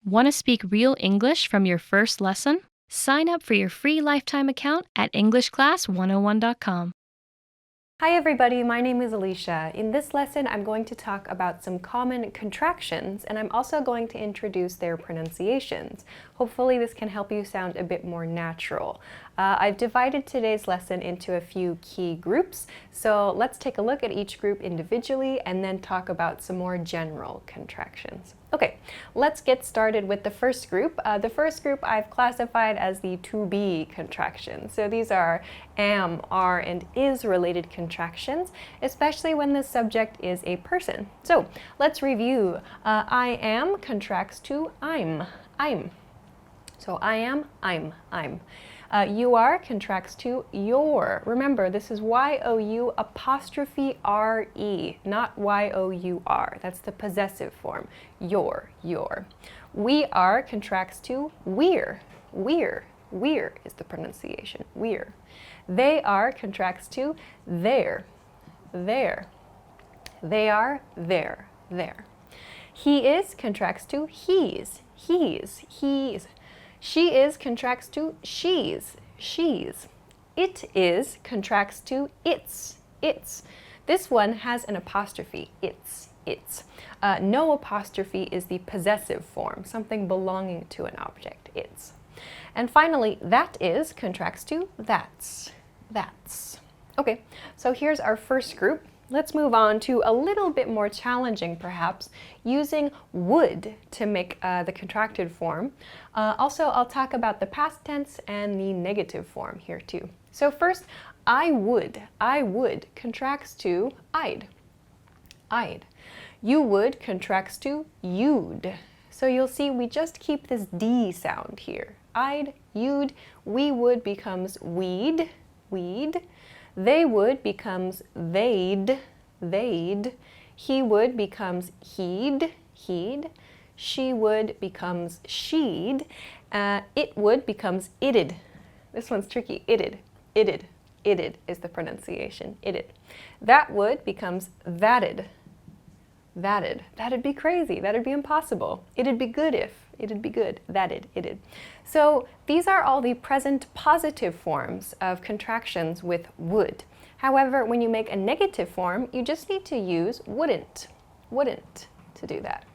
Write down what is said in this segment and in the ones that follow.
Want to speak real English from your first lesson? Sign up for your free lifetime account at EnglishClass101.com. Hi everybody, my name is Alicia. In this lesson, I'm going to talk about some common contractions, and I'm also going to introduce their pronunciations. Hopefully this can help you sound a bit more natural. I've divided today's lesson into a few key groups, so let's take a look at each group individually and then talk about some more general contractions. Okay, let's get started with the first group. The first group I've classified as the to be contractions. So these are am, are, and is related contractions, especially when the subject is a person. So let's review. I am contracts to I'm. So I am, I'm. You are contracts to your. Remember, this is Y-O-U apostrophe R-E, not Y-O-U-R. That's the possessive form. Your. We are contracts to we're. We're is the pronunciation. We're. They are contracts to their. They are their. He is contracts to he's. She is contracts to she's. It is contracts to its. This one has an apostrophe, its. No apostrophe is the possessive form, something belonging to an object, its. And finally, that is contracts to that's. Okay, so here's our first group. Let's move on to a little bit more challenging, perhaps, using would to make the contracted form. Also, I'll talk about the past tense and the negative form here too. So first, I would contracts to I'd. You would contracts to you'd. So you'll see we just keep this D sound here. I'd, you'd, we would becomes we'd. They would becomes they'd. He would becomes he'd. She would becomes she'd. It would becomes it'd. This one's tricky. It'd is the pronunciation. It'd. That would becomes that'd. That'd be crazy. That'd be impossible. It'd be good if. It'd be good. It'd. So these are all the present positive forms of contractions with would. However, when you make a negative form, you just need to use wouldn't to do that.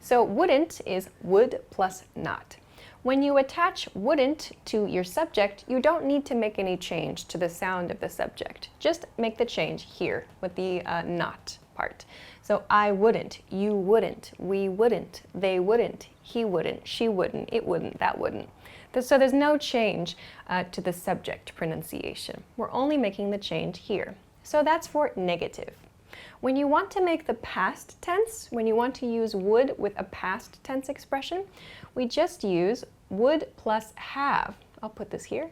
So wouldn't is would plus not. When you attach wouldn't to your subject, you don't need to make any change to the sound of the subject. Just make the change here with the not part. So I wouldn't, you wouldn't, we wouldn't, they wouldn't, he wouldn't, she wouldn't, it wouldn't, that wouldn't. So there's no change to the subject pronunciation. We're only making the change here. So that's for negative. When you want to make the past tense, when you want to use would with a past tense expression, we just use would plus have. I'll put this here.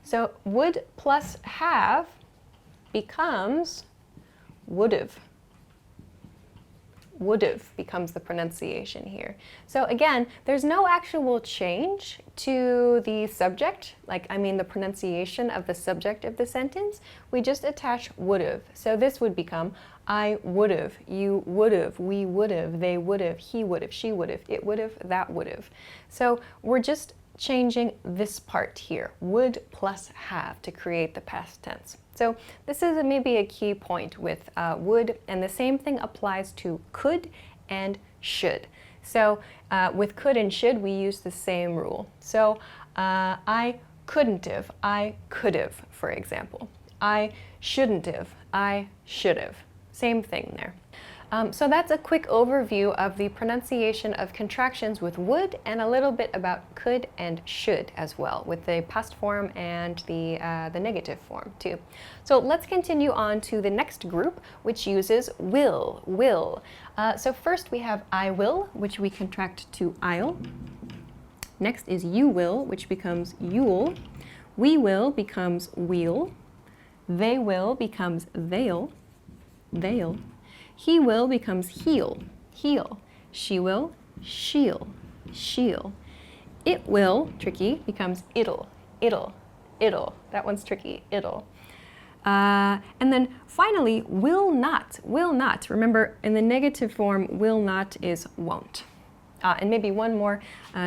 So would plus have becomes would've. Would've becomes the pronunciation here. So again, there's no actual change to the subject, the pronunciation of the subject of the sentence. We just attach would've. So this would become I would've, you would've, we would've, they would've, he would've, she would've, it would've, that would've. So we're just changing this part here, would plus have, to create the past tense. So this is maybe a key point with would, and the same thing applies to could and should. So with could and should, we use the same rule. So I couldn't have, I could have, for example. I shouldn't have, I should have. Same thing there. So that's a quick overview of the pronunciation of contractions with would, and a little bit about could and should as well, with the past form and the negative form too. So let's continue on to the next group, which uses will. So first we have I will, which we contract to I'll. Next is you will, which becomes you'll. We will becomes we'll. They will becomes they'll. He will becomes he'll. She will, she'll. It will, tricky, becomes it'll. That one's tricky, it'll. And then finally, will not. Remember, in the negative form, will not is won't. And maybe one more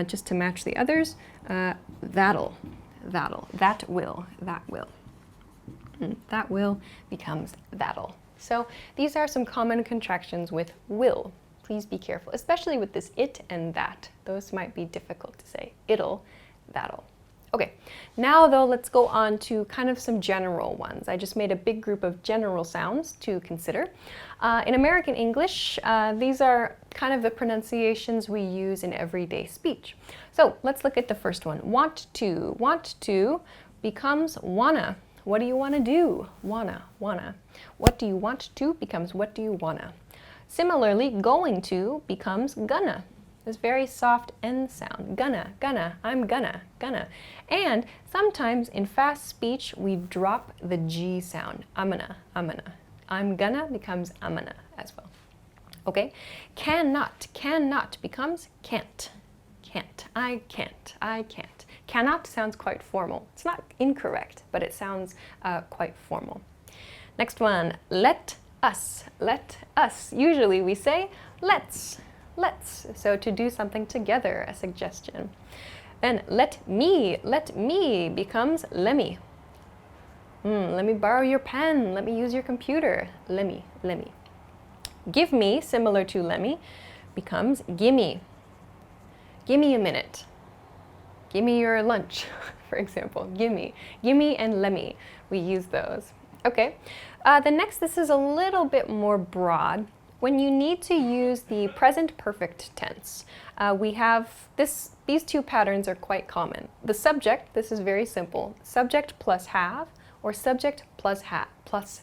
just to match the others. That'll, that will. That will becomes that'll. So these are some common contractions with will. Please be careful, especially with this it and that. Those might be difficult to say. It'll, that'll. Okay, now though, let's go on to kind of some general ones. I just made a big group of general sounds to consider. In American English, these are kind of the pronunciations we use in everyday speech. So let's look at the first one. Want to becomes wanna. What do you want to do? Wanna. What do you want to becomes what do you wanna. Similarly, going to becomes gonna. This very soft N sound. Gonna, I'm gonna. And sometimes in fast speech, we drop the G sound. I'm gonna. I'm gonna becomes I'm gonna as well. Okay? Cannot becomes can't. I can't. Cannot sounds quite formal. It's not incorrect, but it sounds quite formal. Next one, let us. Usually we say let's. So to do something together, a suggestion. Then let me becomes lemme. Let me borrow your pen. Let me use your computer. Lemme. Give me, similar to lemme, becomes gimme. Gimme a minute. Gimme your lunch, for example. Gimme and lemme. We use those. Okay. The next, this is a little bit more broad. When you need to use the present perfect tense, we have these two patterns are quite common. The subject, this is very simple. Subject plus have, or subject plus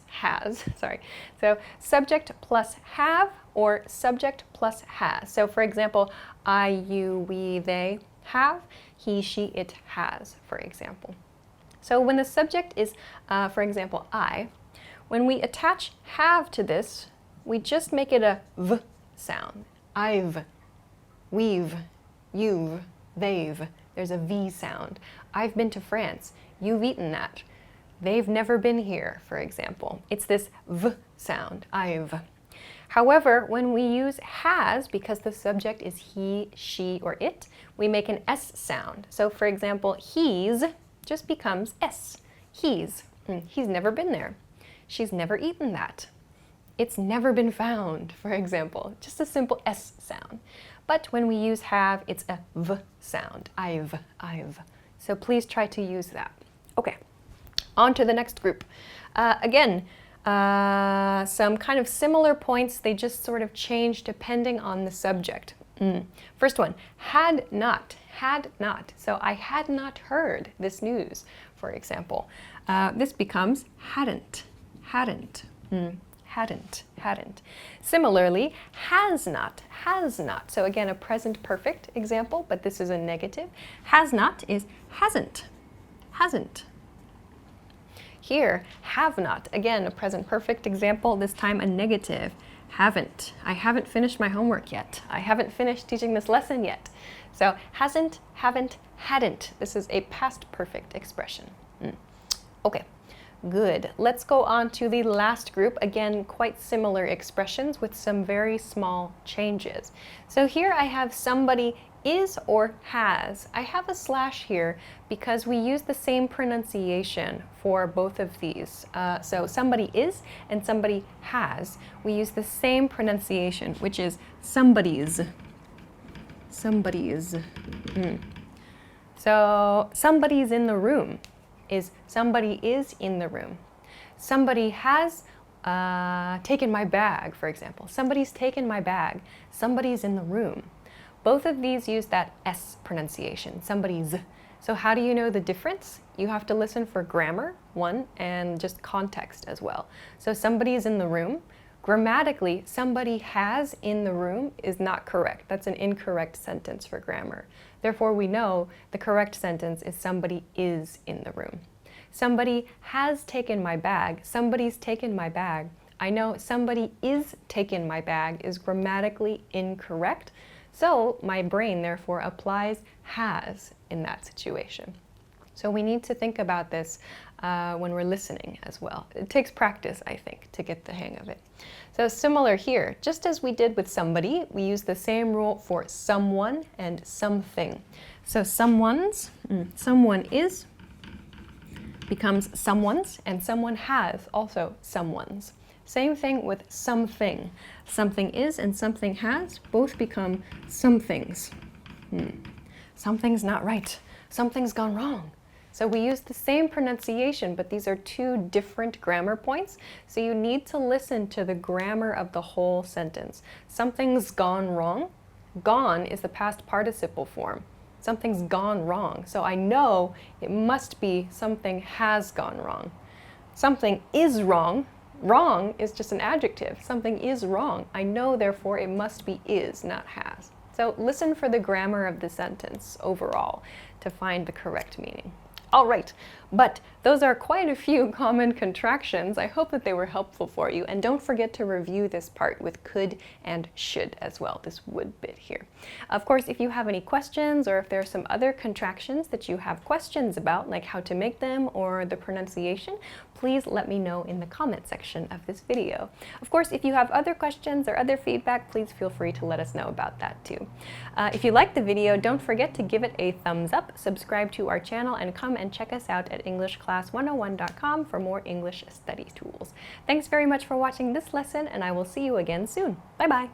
has. Sorry. So subject plus have, or subject plus has. So for example, I, you, we, they have, he, she, it has, for example. So when the subject is, for example, I, when we attach have to this, we just make it a v sound. I've, we've, you've, they've. There's a V sound. I've been to France. You've eaten that. They've never been here, for example. It's this V sound, I've. However, when we use has, because the subject is he, she, or it, we make an S sound. So for example, he's just becomes S. He's never been there. She's never eaten that. It's never been found, for example. Just a simple S sound. But when we use have, it's a V sound. I've. So please try to use that. Okay, on to the next group. Again, some kind of similar points, they just sort of change depending on the subject. First one, had not. So I had not heard this news, for example. This becomes hadn't. Similarly, has not. So again, a present perfect example, but this is a negative. Has not is hasn't. Here, have not. Again, a present perfect example, this time a negative. Haven't. I haven't finished my homework yet. I haven't finished teaching this lesson yet. So hasn't, haven't, hadn't. This is a past perfect expression. Okay. Good. Let's go on to the last group. Again, quite similar expressions with some very small changes. So here I have somebody is or has. I have a slash here because we use the same pronunciation for both of these. So somebody is and somebody has. We use the same pronunciation, which is somebody's. So somebody's in the room is somebody is in the room. Somebody has taken my bag, for example. Somebody's taken my bag. Somebody's in the room. Both of these use that S pronunciation, somebody's. So how do you know the difference? You have to listen for grammar, one, and just context as well. So somebody's in the room. Grammatically, somebody has in the room is not correct. That's an incorrect sentence for grammar. Therefore, we know the correct sentence is somebody is in the room. Somebody has taken my bag. Somebody's taken my bag. I know somebody is taken my bag is grammatically incorrect. So my brain therefore applies has in that situation. So we need to think about this when we're listening as well. It takes practice, I think, to get the hang of it. So similar here, just as we did with somebody, we use the same rule for someone and something. So someone's, someone is becomes someone's, and someone has also someone's. Same thing with something. Something is and something has both become somethings. Something's not right. Something's gone wrong. So we use the same pronunciation, but these are two different grammar points. So you need to listen to the grammar of the whole sentence. Something's gone wrong. Gone is the past participle form. Something's gone wrong. So I know it must be something has gone wrong. Something is wrong. Wrong is just an adjective. Something is wrong. I know, therefore, it must be is, not has. So listen for the grammar of the sentence overall to find the correct meaning. All right, but those are quite a few common contractions. I hope that they were helpful for you. And don't forget to review this part with could and should as well, this would bit here. Of course, if you have any questions or if there are some other contractions that you have questions about, like how to make them or the pronunciation, please let me know in the comment section of this video. Of course, if you have other questions or other feedback, please feel free to let us know about that too. If you liked the video, don't forget to give it a thumbs up, subscribe to our channel, and come and check us out at EnglishClass101.com for more English study tools. Thanks very much for watching this lesson, and I will see you again soon. Bye-bye.